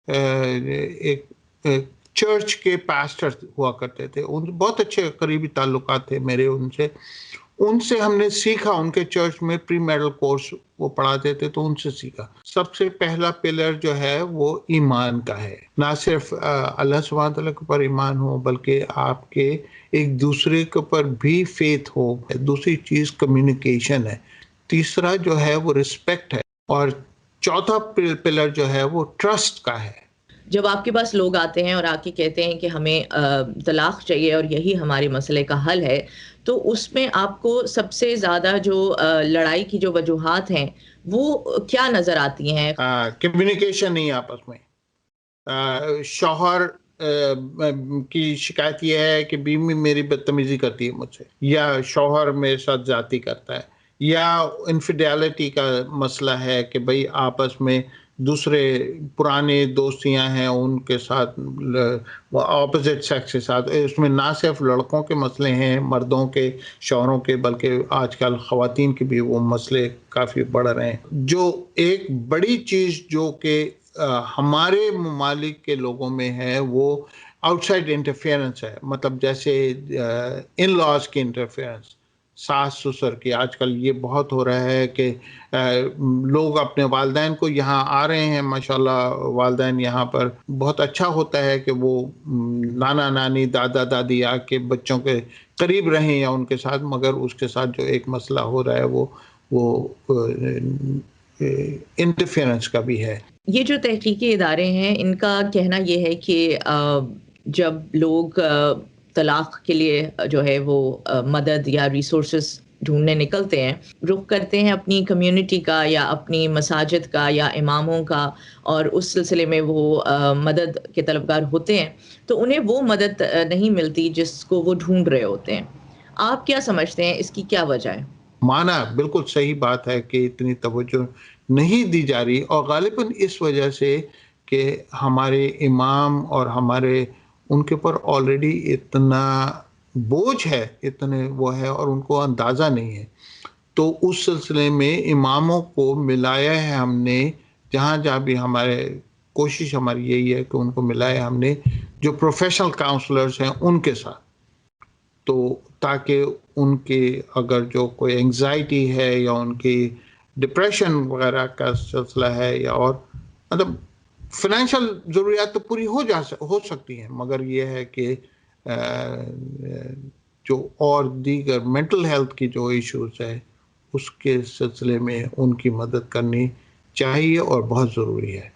ایک چرچ کے پاسٹر ہوا کرتے تھے، ان بہت اچھے قریبی تعلقات تھے میرے ان سے ہم نے سیکھا، ان کے چرچ میں پری میڈل کورس وہ پڑھاتے تھے تو ان سے سیکھا۔ سب سے پہلا پلر جو ہے وہ ایمان کا ہے، نہ صرف اللہ سبحانہ تعالیٰ کے اوپر ایمان ہو بلکہ آپ کے ایک دوسرے کے اوپر بھی فیتھ ہو۔ دوسری چیز کمیونیکیشن ہے، تیسرا جو ہے وہ رسپیکٹ ہے، اور چوتھا پلر جو ہے وہ ٹرسٹ کا ہے۔ جب آپ کے پاس لوگ آتے ہیں اور آ کے کہتے ہیں کہ ہمیں طلاق چاہیے اور یہی ہمارے مسئلے کا حل ہے، تو اس میں آپ کو سب سے زیادہ جو لڑائی کی جو وجوہات ہیں وہ کیا نظر آتی ہیں؟ کمیونیکیشن نہیں آپس میں۔ شوہر کی شکایت یہ ہے کہ بیوی میری بدتمیزی کرتی ہے مجھ سے، یا شوہر میرے ساتھ زیادتی کرتا ہے، یا انفیڈیلٹی کا مسئلہ ہے کہ بھئی آپس میں دوسرے پرانے دوستیاں ہیں ان کے ساتھ، اپوزٹ سیکس کے ساتھ۔ اس میں نہ صرف لڑکوں کے مسئلے ہیں، مردوں کے، شوہروں کے، بلکہ آج کل خواتین کے بھی وہ مسئلے کافی بڑھ رہے ہیں۔ جو ایک بڑی چیز جو کہ ہمارے ممالک کے لوگوں میں ہے وہ آؤٹ سائڈ انٹرفیئرنس ہے، مطلب جیسے ان لاز کی انٹرفیئرنس، ساس سسر کی۔ آج کل یہ بہت ہو رہا ہے کہ لوگ اپنے والدین کو، یہاں آ رہے ہیں ماشاءاللہ والدین یہاں پر، بہت اچھا ہوتا ہے کہ وہ نانا نانی دادا دادی آ کے بچوں کے قریب رہیں یا ان کے ساتھ، مگر اس کے ساتھ جو ایک مسئلہ ہو رہا ہے وہ انٹرفیئرنس کا بھی ہے۔ یہ جو تحقیقی ادارے ہیں ان کا کہنا یہ ہے کہ جب لوگ طلاق کے لیے جو ہے وہ مدد یا ریسورسز ڈھونڈنے نکلتے ہیں، رخ کرتے ہیں اپنی کمیونٹی کا یا اپنی مساجد کا یا اماموں کا، اور اس سلسلے میں وہ مدد کے طلبگار ہوتے ہیں، تو انہیں وہ مدد نہیں ملتی جس کو وہ ڈھونڈ رہے ہوتے ہیں۔ آپ کیا سمجھتے ہیں اس کی کیا وجہ ہے؟ مانا بالکل صحیح بات ہے کہ اتنی توجہ نہیں دی جا رہی، اور غالباً اس وجہ سے کہ ہمارے امام اور ہمارے ان کے اوپر آلریڈی اتنا بوجھ ہے، اتنے وہ ہے، اور ان کو اندازہ نہیں ہے۔ تو اس سلسلے میں اماموں کو ملایا ہے ہم نے، جہاں جہاں بھی ہمارے کوشش ہماری یہی ہے کہ ان کو ملایا ہم نے جو پروفیشنل کاؤنسلرز ہیں ان کے ساتھ، تو تاکہ ان کے اگر جو کوئی انگزائٹی ہے یا ان کی ڈپریشن وغیرہ کا سلسلہ ہے، یا اور مطلب فائنینشیل ضروریات تو پوری ہو سکتی ہیں، مگر یہ ہے کہ جو اور دیگر مینٹل ہیلتھ کی جو ایشوز ہے اس کے سلسلے میں ان کی مدد کرنی چاہیے اور بہت ضروری ہے۔